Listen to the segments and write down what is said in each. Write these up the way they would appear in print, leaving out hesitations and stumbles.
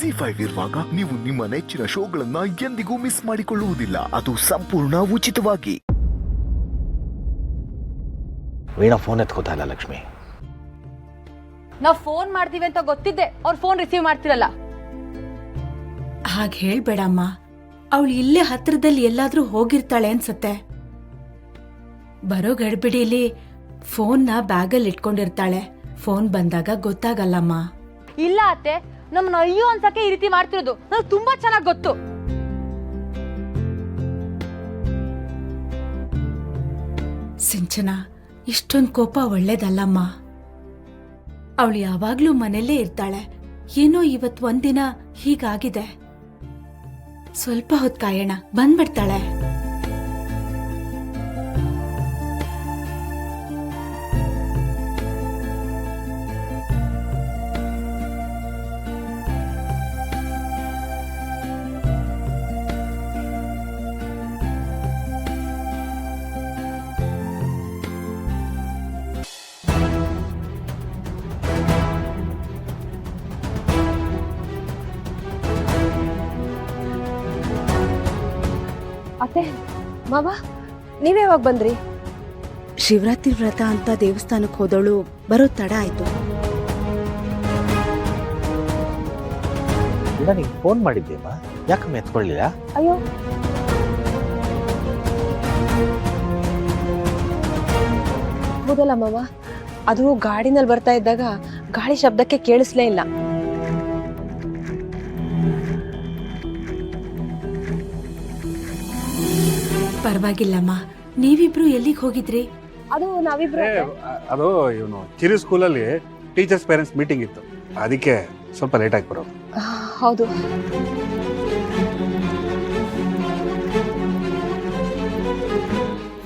ಜಿ5 ಇರುವಾಗ ನೀವು ನಿಮ್ಮ ನೆಚ್ಚಿನ ಶೋಗಳನ್ನ ಎಂದಿಗೂ ಮಿಸ್ ಮಾಡಿಕೊಳ್ಳುವುದಿಲ್ಲ. ಅದು ಸಂಪೂರ್ಣ ಉಚಿತವಾಗಿ. ವೀಣಾ ಫೋನ್ ಎತ್ಕೋತಾ ಇಲ್ಲ ಲಕ್ಷ್ಮಿ. ನಾವ್ ಫೋನ್ ಮಾಡ್ತೀವಿ ಅಂತ ಗೊತ್ತಿದ್ದೆ ಅವ್ರ ಫೋನ್ ರಿಸೀವ್ ಮಾಡ್ತಿರಲ್ಲ. ಹಾಗೆ ಹೇಳ್ಬೇಡಮ್ಮ, ಅವಳು ಇಲ್ಲೇ ಹತ್ರದಲ್ಲಿ ಎಲ್ಲಾದ್ರೂ ಹೋಗಿರ್ತಾಳೆ ಅನ್ಸತ್ತೆ. ಬರೋ ಗಡ್ಬಿಡಿಲಿ ಫೋನ್ನ ಬ್ಯಾಗಲ್ಲಿ ಇಟ್ಕೊಂಡಿರ್ತಾಳೆ. ಫೋನ್ ಬಂದಾಗ ಗೊತ್ತಾಗಲ್ಲಮ್ಮ. ಇಲ್ಲ ಅತ್ತೆ, ನಮ್ಮನ್ನ ಅಯ್ಯೋ ಅನ್ಸಕ್ಕೆ ಈ ರೀತಿ ಮಾಡ್ತಿರೋದು ನನಗೆ ತುಂಬಾ ಚೆನ್ನಾಗಿ ಗೊತ್ತು. ಸಿಂಚನ, ಇಷ್ಟೊಂದು ಕೋಪ ಒಳ್ಳೇದಲ್ಲಮ್ಮ. ಅವಳು ಯಾವಾಗ್ಲೂ ಮನೆಯಲ್ಲೇ ಇರ್ತಾಳೆ. ಏನೋ ಇವತ್ತು ಒಂದಿನ ಹೀಗಾಗಿದೆ. ಸ್ವಲ್ಪ ಹೊತ್ತು ಕಾಯೋಣ, ಬಂದ್ಬಿಡ್ತಾಳೆ. ಅತ್ತೆ, ಮಾವ, ನೀವೇ ಯಾವಾಗ ಬಂದ್ರಿ? ಶಿವರಾತ್ರಿ ವ್ರತ ಅಂತ ದೇವಸ್ಥಾನಕ್ಕೆ ಹೋದವಳು ಬರೋ ತಡ ಆಯ್ತು. ನನಗೆ ಫೋನ್ ಮಾಡಿದ್ದೇಮ್ಮ, ಯಾಕಮ್ಮ ಎತ್ಕೊಳ್ಳಿಲ್ಲ? ಅಯ್ಯೋ, ಹೌದಲ್ಲ ಮಾವ, ಅದು ಗಾಡಿನಲ್ಲಿ ಬರ್ತಾ ಇದ್ದಾಗ ಗಾಳಿ ಶಬ್ದಕ್ಕೆ ಕೇಳಿಸ್ಲೇ ಇಲ್ಲ. ಪರವಾಗಿಲ್ಲಮ್ಮ. ನೀವಿಬ್ರು ಎಲ್ಲಿಗೆ ಹೋಗಿದ್ರಿ? ಅದು ನಾವಿಬ್ರು ಅದು ಇವನು ಕಿರು ಸ್ಕೂಲಲ್ಲಿ ಟೀಚರ್ಸ್ ಪೇರೆಂಟ್ಸ್ ಮೀಟಿಂಗ್ ಇತ್ತು, ಅದಕ್ಕೆ ಸ್ವಲ್ಪ ಲೇಟ್ ಆಗಿ ಬರೋದು. ಹೌದು.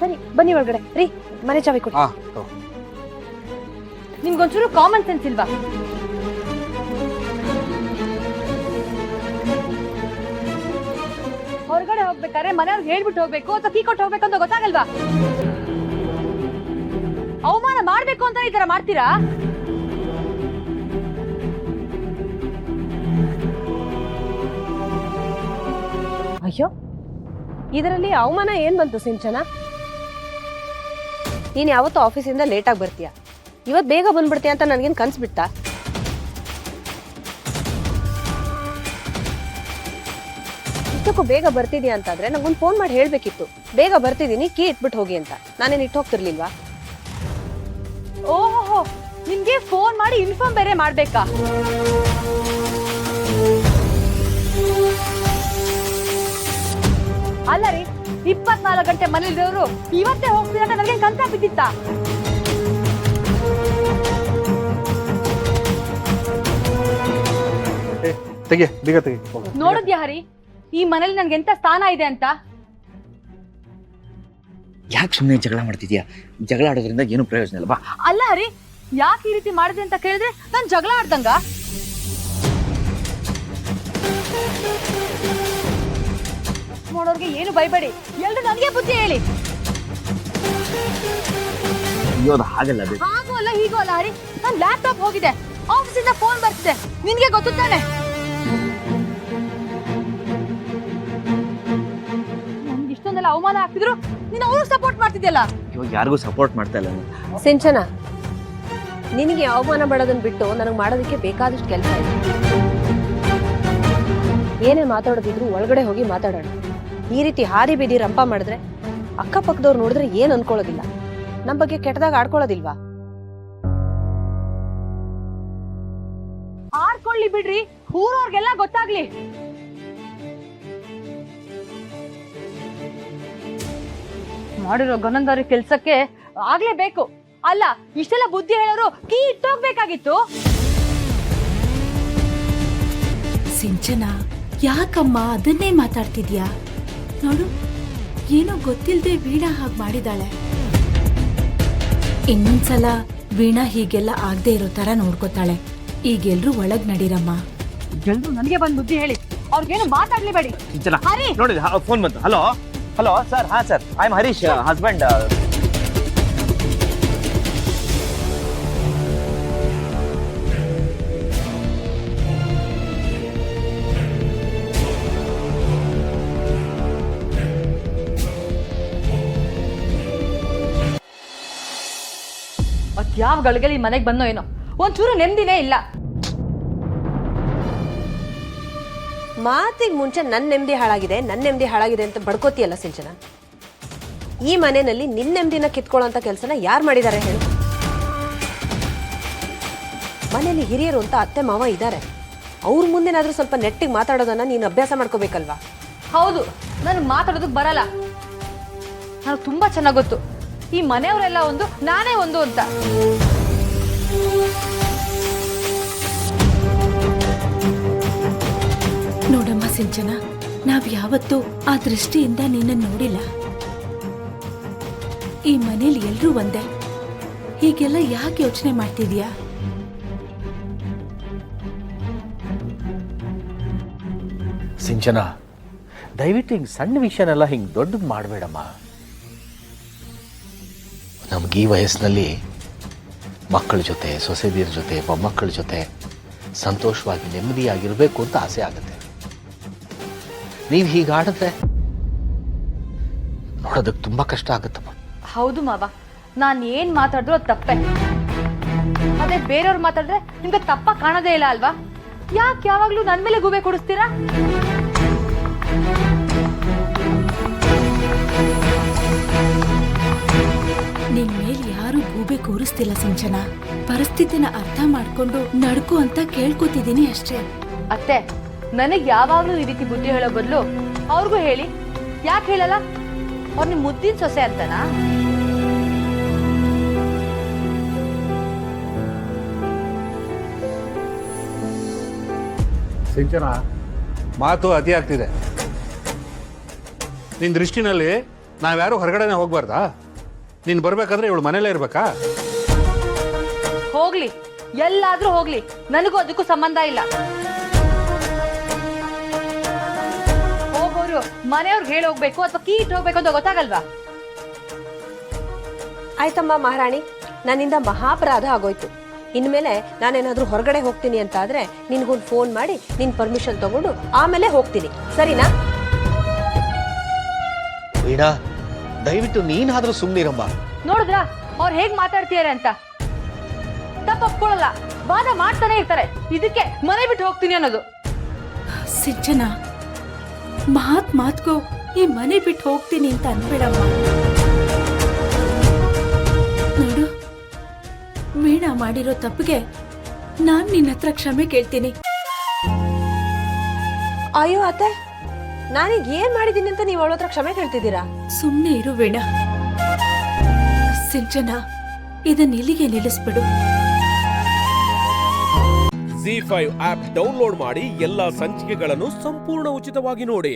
ಸರಿ, ಬನ್ನಿ ಒಳಗಡೆ. ರೀ, ಮನೆ ಚಾವಿ ಕೊಡಿ. ನಿಮ್ಗೊಂಚೂರು ಕಾಮನ್ ಸೆನ್ಸ್ ಇಲ್ವಾ? ಹೊರಗಡೆ ಹೋಗ್ಬೇಕಾದ್ರೆ ಮನೆಯವ್ರಿಗೆ ಹೇಳ್ಬಿಟ್ಟು ಹೋಗ್ಬೇಕು ಅಥವಾ ಕೀ ಕೊಟ್ಟು ಹೋಗ್ಬೇಕು ಅಂತ ಗೊತ್ತಾಗಲ್ವಾ? ಅವಮಾನ ಮಾಡ್ಬೇಕು ಅಂತ ಈ ತರ ಮಾಡ್ತೀರಾ? ಅಯ್ಯೋ, ಇದರಲ್ಲಿ ಅವಮಾನ ಏನ್ ಬಂತು ಸಿಂಚನ? ನೀನ್ ಯಾವತ್ತೂ ಆಫೀಸಿಂದ ಲೇಟಾಗಿ ಬರ್ತೀಯ, ಇವತ್ತು ಬೇಗ ಬಂದ್ಬಿಡ್ತೀಯ ಅಂತ ನನ್ಗೇನು ಕನ್ಸು ಬಿಡ್ತಾ? ಇಷ್ಟಕ್ಕೂ ಬೇಗ ಬರ್ತಿದ್ಯಾ ಅಂತಾದ್ರೆ ನಂಗೊಂದು ಫೋನ್ ಮಾಡಿ ಹೇಳ್ಬೇಕಿತ್ತು, ಬೇಗ ಬರ್ತಿದ್ದೀನಿ, ಕೀ ಇಟ್ಬಿಟ್ಟು ಹೋಗಿ ಅಂತ. ನಾನೇನು ಇಟ್ಟು ಹೋಗ್ತಿರ್ಲಿಲ್ವಾ? ಓಹೋ, ನಿಮ್ಗೆ ಫೋನ್ ಮಾಡಿ ಇನ್ಫಾರ್ಮ್ ಬೇರೆ ಮಾಡ್ಬೇಕಾ? ಅಲ್ಲ ರೀ, 24 ಗಂಟೆ ಮನೇಲಿರೋರು ಇವತ್ತೇ ಹೋಗ್ತೀರ ಅಂತ ನನಗೆ ಕನ್ಸ ಬಿದ್ದಿತ್ತ? ತೆಗೆ, ಬೇಗ ತೆಗೆ. ನೋಡಿದ್ಯಾ ಹರಿ, ಈ ಮನೇಲಿ ನನ್ಗೆ ಎಂತ ಸ್ಥಾನ ಇದೆ ಅಂತ? ಯಾಕೆ ಸುಮ್ಮನೆ ಜಗಳ ಮಾಡ್ತಿದ್ಯಾ? ಜಗಳ ಆಡೋದ್ರಿಂದ ಏನು ಪ್ರಯೋಜನ ಇಲ್ಲ. ಬಾ. ಅಲ್ಲ ಹರಿ, ಯಾಕೆ ಈ ರೀತಿ ಮಾಡಿದೆ ಅಂತ ಕೇಳಿದ್ರೆ ನಾನು ಜಗಳ ಆಡ್ದಂಗ? ನೋಡೋರ್ಗೆ ಏನು ಬೈಬೇಡಿ, ಎಲ್ರು ನನಗೆ ಬುದ್ಧಿ ಹೇಳಿ. ಹಾಗಲ್ಲ ಅದು. ಹಾಗೂ ಅಲ್ಲ ಹೀಗೂ ಅಲ್ಲ ಹರಿ, ನನ್ ಲ್ಯಾಪ್ಟಾಪ್ ಹೋಗಿದೆ, ಆಫೀಸಿಂದ ಫೋನ್ ಬರ್ತಿದೆ, ನಿನ್ಗೆ ಗೊತ್ತು ತಾನೆ? ನನ್ಗೆ ಇಷ್ಟೊಂದೆಲ್ಲ ಅವಮಾನ ಆಗ್ತಿದ್ರು ನೀನು ಅವ್ರು ಸಪೋರ್ಟ್ ಮಾಡ್ತಿದ್ಯಲ್ಲ. ಇವಾಗ ಯಾರಿಗೂ ಸಪೋರ್ಟ್ ಮಾಡ್ತಾ ಇಲ್ಲ. ಸಿಂಚನ, ನಿನಗೆ ಅವಮಾನ ಮಾಡೋದನ್ನ ಬಿಟ್ಟು ನನಗೆ ಮಾಡೋದಕ್ಕೆ ಬೇಕಾದಷ್ಟು ಕೆಲಸ ಇದೆ. ಏನೇ ಮಾತಾಡೋದಿದ್ರು ಒಳಗಡೆ ಹೋಗಿ ಮಾತಾಡೋಣ. ಈ ರೀತಿ ಹಾದಿ ಬೀದಿ ರಂಪ ಮಾಡಿದ್ರೆ ಅಕ್ಕಪಕ್ಕದವ್ರು ನೋಡಿದ್ರೆ ಏನ್ ಅನ್ಕೊಳ್ಳೋದಿಲ್ಲ, ನಮ್ ಬಗ್ಗೆ ಕೆಟ್ಟದಾಗ ಆಡ್ಕೊಳ್ಳೋದಿಲ್ವಾ? ಆಡ್ಕೊಳ್ಳಿ ಬಿಡ್ರಿ, ಊರವ್ರಿಗೆಲ್ಲ ಗೊತ್ತಾಗ್ಲಿ. ಮಾಡಿರೋ ಗನಂದಾರಿ ಕೆಲ್ಸಕ್ಕೆ ಆಗ್ಲೇಬೇಕು. ಅಲ್ಲ, ಇಷ್ಟೆಲ್ಲ ಬುದ್ಧಿ ಹೇಳೋರು ಕೀ ಇಟ್ಟೋಗ್ಬೇಕಾಗಿತ್ತು. ಸಿಂಚನ, ಯಾಕಮ್ಮ ಅದನ್ನೇ ಮಾತಾಡ್ತಿದ್ಯಾ? ನೋಡು, ಏನೋ ಗೊತ್ತಿಲ್ಲದೆ ವೀಣಾ ಹಾಗೆ ಮಾಡಿದಾಳೆ. ಇನ್ನೊಂದ್ಸಲ ವೀಣಾ ಹೀಗೆಲ್ಲ ಆಗದೆ ಇರೋ ತರ ನೋಡ್ಕೋತಾಳೆ. ಈಗೆಲ್ರೂ ಒಳಗ್ ನಡೀರಮ್ಮ. ಎಲ್ರು ನನಗೆ ಬಂದ್ ಬುದ್ಧಿ ಹೇಳಿ, ಅವ್ರಿಗೇನು ಮಾತಾಡ್ಲಿಬೇಡಿ. ಹರಿ, ನೋಡಿ ಫೋನ್ ಬಂತು. Hello hello sir. ಹಾ sir, I am Harish husband. ಯಾವ ಗಳಿಗೆಲಿ ಮನೆಗೆ ಬಂದೋ ಏನೋ ಒಂಚೂರು ನೆಮ್ಮದಿನೇ ಇಲ್ಲ. ಮಾತಿಗೆ ಮುಂಚೆ ನನ್ನ ನೆಮ್ಮದಿ ಹಾಳಾಗಿದೆ ಅಂತ ಬಡ್ಕೋತಿಯಲ್ಲ ಸಿಂಚನ. ಈ ಮನೆಯಲ್ಲಿ ನಿನ್ನ ನೆಮ್ಮದಿನ ಕಿತ್ಕೊಳ್ಳೋಂಥ ಕೆಲಸನ ಯಾರು ಮಾಡಿದ್ದಾರೆ ಹೇಳು? ಮನೆಯಲ್ಲಿ ಹಿರಿಯರು ಅಂತ ಅತ್ತೆ ಮಾವ ಇದ್ದಾರೆ. ಅವ್ರ ಮುಂದೆನಾದ್ರೂ ಸ್ವಲ್ಪ ನೆಟ್ಟಿಗೆ ಮಾತಾಡೋದನ್ನ ನೀನು ಅಭ್ಯಾಸ ಮಾಡ್ಕೋಬೇಕಲ್ವಾ? ಹೌದು, ನನಗೆ ಮಾತಾಡೋದಕ್ಕೆ ಬರಲ್ಲ. ನನಗೆ ತುಂಬಾ ಚೆನ್ನಾಗಿ ಗೊತ್ತು ಈ ಮನೆಯವರೆಲ್ಲ ಒಂದು, ನಾನೇ ಒಂದು ಅಂತ. ನೋಡಮ್ಮ ಸಿಂಚನ, ನಾವ್ ಯಾವತ್ತೂ ಆ ದೃಷ್ಟಿಯಿಂದ ನಿನ್ನ ನೋಡಿಲ್ಲ. ಈ ಮನೇಲಿ ಎಲ್ರೂ ಒಂದೇ. ಹೀಗೆಲ್ಲ ಯಾಕೆ ಯೋಚನೆ ಮಾಡ್ತಿದ್ಯಾ? ಸಿಂಚನ, ದಯವಿಟ್ಟು ಹಿಂಗೆ ಸಣ್ಣ ವಿಷಯನೆಲ್ಲ ಹಿಂಗೆ ದೊಡ್ಡದು ಮಾಡಬೇಡಮ್ಮ. ನಮ್ಗೆ ಈ ವಯಸ್ಸಿನಲ್ಲಿ ಮಕ್ಕಳ ಜೊತೆ, ಸೊಸೆದಿರ ಜೊತೆ, ಮೊಮ್ಮಕ್ಕಳ ಜೊತೆ ಸಂತೋಷವಾಗಿ ನೆಮ್ಮದಿಯಾಗಿರಬೇಕು ಅಂತ ಆಸೆ ಆಗುತ್ತೆ. ನೀವು ಹೀಗಾಡಿದ್ರೆ ನೋಡೋದಕ್ಕೆ ತುಂಬ ಕಷ್ಟ ಆಗುತ್ತಮ್ಮ. ಹೌದು ಮಾವ, ನಾನು ಏನ್ ಮಾತಾಡಿದ್ರು ಅದು ತಪ್ಪೆ. ಅದೇ ಬೇರೆಯವ್ರು ಮಾತಾಡಿದ್ರೆ ನಿಮ್ಗೆ ತಪ್ಪ ಕಾಣೋದೇ ಇಲ್ಲ ಅಲ್ವಾ? ಯಾಕೆ ಯಾವಾಗ್ಲೂ ನನ್ ಮೇಲೆ ಗೂಬೆ ಕೊಡಿಸ್ತೀರಾ? ನಿನ್ ಮೇಲೆ ಯಾರು ಗೂಬೆ ಕೂರಿಸ್ತಿಲ್ಲ ಸಿಂಚನ. ಪರಿಸ್ಥಿತಿನ ಅರ್ಥ ಮಾಡ್ಕೊಂಡು ನಡ್ಕೋ ಅಂತ ಕೇಳ್ಕೊತಿದ್ದೀನಿ ಅಷ್ಟೇ. ಅತ್ತೆ, ನನಗ್ ಯಾವಾಗ್ಲೂ ಈ ರೀತಿ ಬುದ್ಧಿ ಹೇಳೋ ಬದಲು ಅವ್ರಿಗೂ ಹೇಳಿ. ಯಾಕೆ ಹೇಳಲ್ಲ? ಅವ್ರ ನಿಮ್ ಮುದ್ದಿನ ಸೊಸೆ ಅಂತನಾ? ಸಿಂಚನ, ಮಾತು ಅತಿ ಆಗ್ತಿದೆ. ನಿನ್ನ ದೃಷ್ಟಿನಲ್ಲಿ ನಾವ್ಯಾರು ಹೊರಗಡೆನೆ ಹೋಗ್ಬಾರ್ದಾ? ನೀನು ಬರ್ಬೇಕಾದ್ರೆ ಇವಳು ಮನೇಲೇ ಇರ್ಬೇಕಾ? ಹೋಗ್ಲಿ, ಎಲ್ಲಾದ್ರೂ ಹೋಗ್ಲಿ, ನನಗೂ ಅದಕ್ಕೂ ಸಂಬಂಧ ಇಲ್ಲ. ಹೋಗೋರು ಮನೆಯವ್ರಿಗೆ ಹೇಳಿ ಹೋಗ್ಬೇಕು ಅಥವಾ ಕೀಟ್ ಹೋಗ್ಬೇಕು ಅಂತ ಗೊತ್ತಾಗಲ್ವಾ? ಆಯ್ತಮ್ಮ ಮಹಾರಾಣಿ, ನನ್ನಿಂದ ಮಹಾಪರಾಧ ಆಗೋಯ್ತು. ಇನ್ಮೇಲೆ ನಾನೇನಾದ್ರೂ ಹೊರಗಡೆ ಹೋಗ್ತೀನಿ ಅಂತ ಆದ್ರೆ ನಿನ್ಗೊಂದು ಫೋನ್ ಮಾಡಿ ನಿನ್ ಪರ್ಮಿಷನ್ ತಗೊಂಡು ಆಮೇಲೆ ಹೋಗ್ತೀನಿ, ಸರಿನಾ? ವೀಣಾ, ದಯವಿಟ್ಟು ನೀನಾದ್ರೂ ಸುಮ್ಮನಿರಮ್ಮ. ನೋಡಿದ್ರಾ ಅವ್ರು ಹೇಗ್ ಮಾತಾಡ್ತೀಯಾರೆ ಅಂತ? ತಪ್ಪೊಪ್ಕೊಳ್ಳಲ್ಲ, ವಾದ ಮಾಡ್ತಾನೆ ಇರ್ತಾರೆ. ಇದಕ್ಕೆ ಮನೆ ಬಿಟ್ಟು ಹೋಗ್ತೀನಿ ಅನ್ನೋದು. ಸಿಂಚನ, ಮಾತ್ಗೂ ಈ ಮನೆ ಬಿಟ್ಟು ಹೋಗ್ತೀನಿ ಅಂತ ಅನ್ಬೇಡಮ್ಮ. ನೋಡು, ವೀಣಾ ಮಾಡಿರೋ ತಪ್ಪಿಗೆ ನಾನ್ ನಿನ್ನ ಹತ್ರ ಕ್ಷಮೆ ಕೇಳ್ತೀನಿ. ಅಯ್ಯೋ ಅತ್ತೆ, ನಾನೀಗ ಏನ್ ಮಾಡಿದ್ದೀನಿ ಅಂತ ನೀವು ಅವಳ ಹತ್ರ ಕ್ಷಮೆ ಕೇಳ್ತಿದ್ದೀರಾ? ಸುಮ್ನೆ ಇರು ವೀಣಾ. ಸಿಂಚನ, ಇದನ್ನ ಇಲ್ಲಿಗೆ ನಿಲ್ಲಿಸ್ಬಿಡು. ZEE5 ಆಪ್ ಡೌನ್ಲೋಡ್ ಮಾಡಿ ಎಲ್ಲಾ ಸಂಚಿಕೆಗಳನ್ನು ಸಂಪೂರ್ಣ ಉಚಿತವಾಗಿ ನೋಡಿ.